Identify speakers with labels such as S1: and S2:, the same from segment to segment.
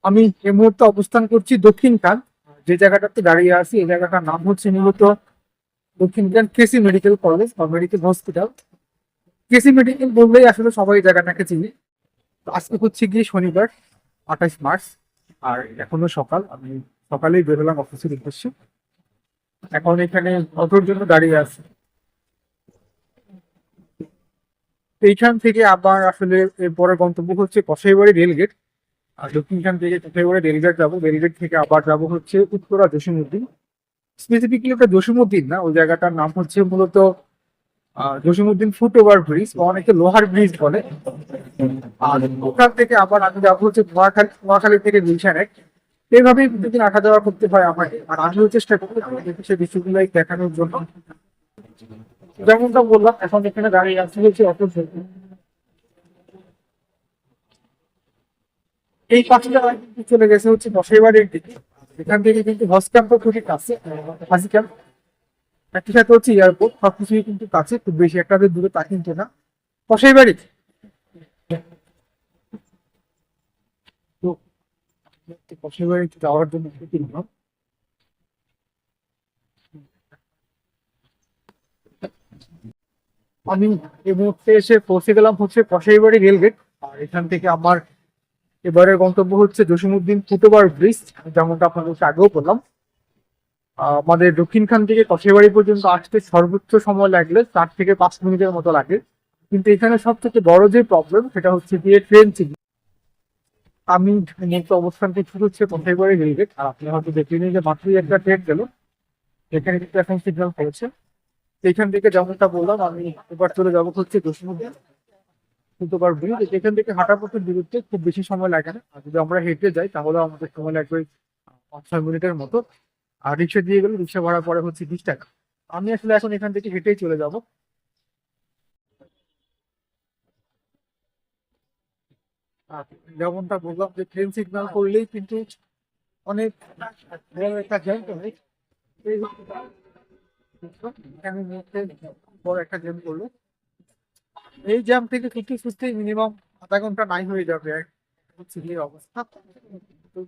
S1: আমি এই মুহূর্তে অবস্থান করছি দক্ষিণখান। যে জায়গাটাতে দাঁড়িয়ে আছি এই জায়গাটার নাম হচ্ছে মূলত দক্ষিণখান কেসি মেডিকেল কলেজ বা মেডিকেল হসপিটাল। কেসি মেডিকেল বললেই আসলে সবাই এই জায়গাটাকে চিনি। তো আজকে হচ্ছে গিয়ে শনিবার 28 মার্চ, আর এখনো সকাল। আমি সকালেই বেরোলাম অফিসের উদ্দেশ্যে। এখন এখানে অটোর জন্য দাঁড়িয়ে আছি। এইখান থেকে আবার আসলে এর পরের গন্তব্য হচ্ছে কসাইবাড়ি রেলগেট। আর দক্ষিণখান থেকে কসাইবাড়ি রেলগেট যাবো, রেলগেট থেকে আবার যাবো হচ্ছে উত্তরা জসীমউদ্দিন। স্পেসিফিকলি ওটা জসীমউদ্দিন না, ওই জায়গাটার নাম হচ্ছে মূলত জসীমউদ্দিন ফুটওভার ব্রিজ বা অনেকে লোহার ব্রিজ বলে। আর ওখান থেকে আবার আমি যাবো হচ্ছে নোয়াখালী, নোয়াখালী থেকে গুলশানে। এইভাবেই প্রতিদিন আসা যাওয়া করতে হয় আমাকে। আর আমিও চেষ্টা করি আমাদের দেশের বিশ্ববিদ্যালয় দেখানোর জন্য। যেমনটা বললাম, এখন এখানে দাঁড়িয়ে আসতে হচ্ছে অটো। এই পাঁচটা চলে গেছে হচ্ছে কসাইবাড়ির দিকে। এখান থেকে কিন্তু হজ ক্যাম্পও খুবই কাছে, হাজি ক্যাম্প একই সাথে হচ্ছে এয়ারপোর্ট, সবকিছুই কিন্তু কাছে, খুব বেশি একটা যে দূরে তা কিন্তু না। কসাইবাড়ি তো কসাইবাড়িতে যাওয়ার জন্য কিনলাম। আমি এই মুহূর্তে এসে পৌঁছে গেলাম হচ্ছে কসাইবাড়ি রেলগেট। আর এখান থেকে আমার এবারের গন্তব্য হচ্ছে জসীমউদ্দিন ফুটওভার ব্রিজ। যেমনটা আপনাদের আগেও বললাম, আমাদের দক্ষিণখান থেকে কসাইবাড়ি পর্যন্ত আসতে সর্বোচ্চ সময় লাগলে 4 থেকে 5 মিনিটের মতো লাগে। কিন্তু এখানে সব থেকে বড় যে প্রবলেম সেটা হচ্ছে গিয়ে ট্রেন সিগন্যাল। আমি মূলত অবস্থান করছি হচ্ছে কসাইবাড়ি রেলগেট। আর আপনি হয়তো দেখে নিন যে মাত্রই একটা ট্রেন গেল, এখানে কিন্তু এখন সিগন্যাল পড়েছে। এখান থেকে যেমনটা বললাম, আমি এবার চলে যাবো হচ্ছে জসীমউদ্দিন ফুটওভার ব্রিজ। এখান থেকে হাঁটা পথের দূরত্বে খুব বেশি সময় লাগে না। আর যদি আমরা হেঁটে যাই তাহলে আমাদের সময় লাগবে 5-6 মিনিটের মতো। আর রিক্সা দিয়ে গেলে রিক্সা ভাড়া পড়ে হচ্ছে 20 টাকা। আমি আসলে এখন এখান থেকে হেঁটেই চলে যাব। আর যেমনটা বললাম যে ট্রেন সিগন্যাল করলেই কিন্তু অনেক বড় একটা জ্যাম করে। এই এখানে মধ্যে বড় একটা জ্যাম করলো। এই জ্যাম থেকে ছুটতে ছুটতে মিনিমাম আধা ঘন্টা নাই হয়ে যাবে। হচ্ছে এই অবস্থা। তো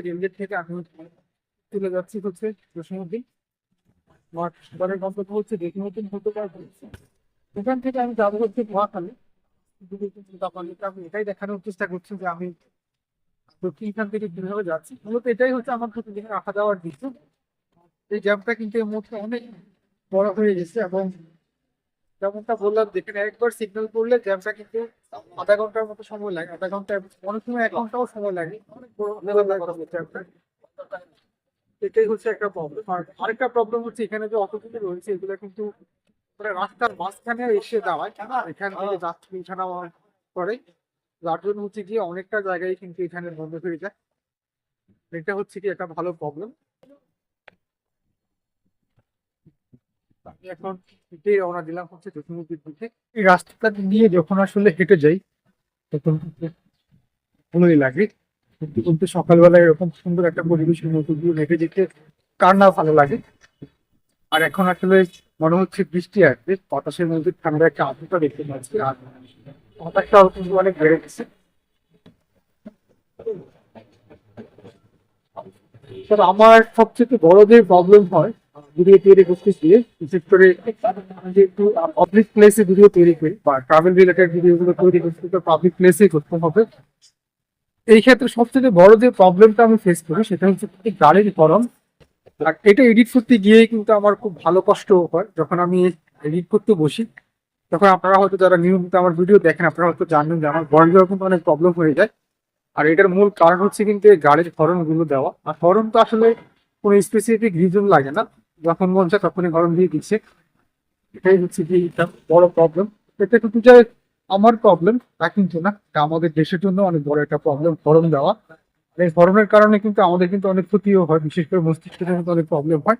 S1: রেলগেট থেকে আমি চলে যাচ্ছি হচ্ছে জসীমউদ্দিন। আমার এবারের গন্তব্য হচ্ছে জসীমউদ্দিন ফুটওভার ব্রিজ। এখান থেকে আমি যাবো হচ্ছে নোয়াখালী। আমি এটাই দেখানোর চেষ্টা করছি যে আমি দক্ষিণখান থেকে কিভাবে যাচ্ছি। মূলত এটাই হচ্ছে আমার প্রতিদিনের আসা যাওয়ার দিক। এই জ্যামটা কিন্তু এই মুহূর্তে অনেক বড় হয়ে গেছে। এবং যেমনটা বললাম, যেখানে একবার সিগন্যাল করলে জ্যামটা কিন্তু আধা ঘন্টার মতো সময় লাগে, আধা ঘন্টা, অনেক সময় 1 ঘন্টাও সময় লাগে। অনেক বড় জ্যামটা। এটাই হচ্ছে একটা প্রবলেম। আর আরেকটা প্রবলেম হচ্ছে এখানে যে অটোগুলো রয়েছে এগুলো কিন্তু মানে রাস্তার মাঝখানে এসে দাঁড়ায়, এখান থেকে যাত্রী ওঠানামা করে। যার জন্য হচ্ছে গিয়ে অনেকটা জায়গায় কিন্তু এখানে বন্ধ হয়ে যায়। এটা হচ্ছে কি একটা ভালো প্রবলেম। আমি এখন হেঁটেই রওনা দিলাম হচ্ছে জসীমউদ্দিন দিকে। এই রাস্তাটা দিয়ে যখন আসলে হেঁটে যাই তখন কিন্তু ভালোই লাগে। কিন্তু কিন্তু সকালবেলায় এরকম সুন্দর একটা পরিবেশের মধ্যে দিয়ে হেঁটে যেতে কার না ভালো লাগে। আর এখন আসলে মনে হচ্ছে বৃষ্টি আসবে, বাতাসের মধ্যে ঠান্ডা একটা আবহাওয়া দেখতে পাচ্ছি। আর বাতাসটাও কিন্তু অনেক বেড়ে গেছে। স্যার, আমার সবচেয়ে বড় যে প্রবলেম হয় ভিডিও তৈরি করতে গিয়ে, বিশেষ করে আমি যেহেতু পাবলিক প্লেসে ভিডিও তৈরি করি বা ট্রাভেল রিলেটেড ভিডিও গুলো তৈরি করতে, তো পাবলিক প্লেসেই করতে হবে। এই ক্ষেত্রে সবচেয়ে বড় যে প্রবলেমটা আমি ফেস করি সেটা হচ্ছে এই গাড়ির গরম। আর এটা এডিট করতে গিয়েই কিন্তু আমার খুব ভালো কষ্ট হয়। যখন আমি এডিট করতে বসি তখন আপনারা হয়তো যারা নিয়মিত আমার ভিডিও দেখেন আপনারা হয়তো জানেন যে আমার গরমের কিন্তু অনেক প্রবলেম হয়ে যায়। আর এটার মূল কারণ হচ্ছে কিন্তু এই গাড়ির হর্ন গুলো দেওয়া। আর হর্ন তো আসলে কোনো স্পেসিফিক রিজন লাগে না, যখন মন চায় তখনই হর্ন দিয়ে দিচ্ছে। এটাই হচ্ছে কি একটা বড় প্রবলেম। এটা কিন্তু যে আমার প্রবলেম তা কিন্তু না, এটা আমাদের দেশের জন্য অনেক বড় একটা প্রবলেম হর্ন দেওয়া। আর এই হর্নের কারণে কিন্তু আমাদের কিন্তু অনেক ক্ষতিও হয়, বিশেষ করে মস্তিষ্কের কিন্তু অনেক প্রবলেম হয়।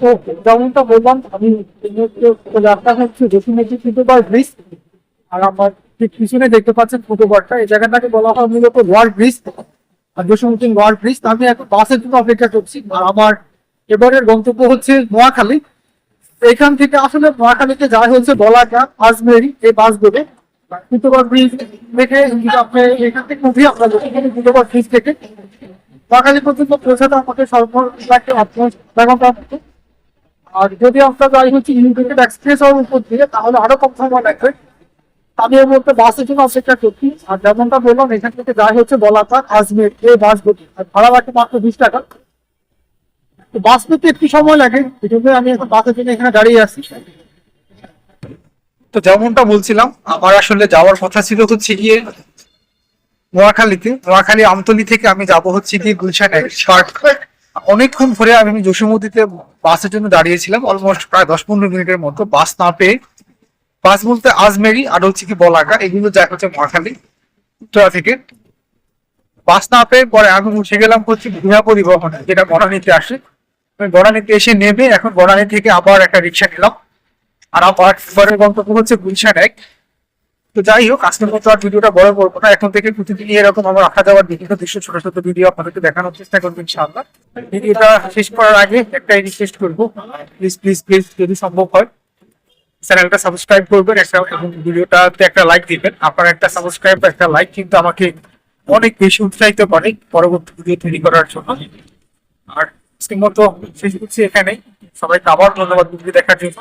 S1: তো যেমনটা বললাম, আমি এই মুহূর্তে রাস্তা হচ্ছে জসীমউদ্দিন ফুটওভার ব্রিজ। আর আমার ঠিক পিছনে দেখতে পাচ্ছেন ফুটওভারটা, এই জায়গাটাকে বলা হয় মূলত ওয়ার ব্রিজ আর জসীমউদ্দিন ওয়ার ব্রিজ। আমি এখন বাসের জন্য অপেক্ষা করছি। আর আমার এবারের গন্তব্য হচ্ছে নোয়াখালী। এখান থেকে আসলে নোয়াখালীতে যায় হচ্ছে বলাকা, আজমেরি, এই বাসগুলো। দ্বিতীয়বার ব্রিজ দেখে আপনি এখান থেকে মুভি আমরা দ্বিতীয়বার ব্রিজ দেখে বাঙালি পর্যন্ত পৌঁছাতে আমাকে সর্বোচ্চ আর যদি আপনার গাড়ি হচ্ছে ইউনাইটেড এক্সপ্রেস আর উপর দিয়ে তাহলে আরো কম সময় লাগবে। আমি এর মধ্যে বাসের জন্য অপেক্ষা করছি। আর যেমনটা বললাম এখান থেকে যাই হচ্ছে বলাকার আজমের এই বাসগুলি আর ভাড়া লাগে মাত্র 20 টাকা। তো বাস পেতে একটু সময় লাগে, এই জন্য আমি এখন বাসের জন্য এখানে দাঁড়িয়ে আছি।
S2: তো যেমনটা বলছিলাম, আমার আসলে যাওয়ার কথা ছিল হচ্ছে গিয়ে নোয়াখালী আমতলী থেকে আমি যাব হচ্ছে গিয়ে গুলশান পার্ক। অনেকক্ষণ ধরে আমি জসীমউদ্দিতে বাসের জন্য দাঁড়িয়েছিলাম, অলমোস্ট প্রায় 10-15 মিনিটের মতো। বাস না পেয়ে, বাস বলতে আজমেরি আর হচ্ছে কি বলাকা, এগুলো যায় হচ্ছে নোয়াখালী উত্তরা থেকে। বাস না পেয়ে পরে আমি উঠে গেলাম হচ্ছে ভূয়া পরিবহনে, যেটা বনানীতে আসে। আমি বনানীতে এসে নেমে এখন বনানী থেকে আবার একটা রিক্সা নিলাম, আর আমার পরের গন্তব্য হচ্ছে গুলশান 1। তো যাই হোক, আজকের মতো আর ভিডিওটা বড় করবো না। এখন থেকে প্রতিদিন এরকম আমার আসা যাওয়ার বিভিন্ন দৃশ্য, ছোট ছোট ভিডিও আপনাদেরকে দেখানোর চেষ্টা করবো ইনশাআল্লাহ। ভিডিওটা শেষ করার আগে একটাই রিকোয়েস্ট করবো, প্লিজ প্লিজ প্লিজ যদি সম্ভব হয় চ্যানেলটা সাবস্ক্রাইব করবেন এবং ভিডিওটাতে একটা লাইক দিবেন। আপনার একটা সাবস্ক্রাইব, একটা লাইক কিন্তু আমাকে অনেক বেশি উৎসাহিত করে পরবর্তী ভিডিও তৈরি করার জন্য। আর আজকের মতো শেষ করছি এখানেই। সবাইকে আবার ধন্যবাদ ভিডিও দেখার জন্য।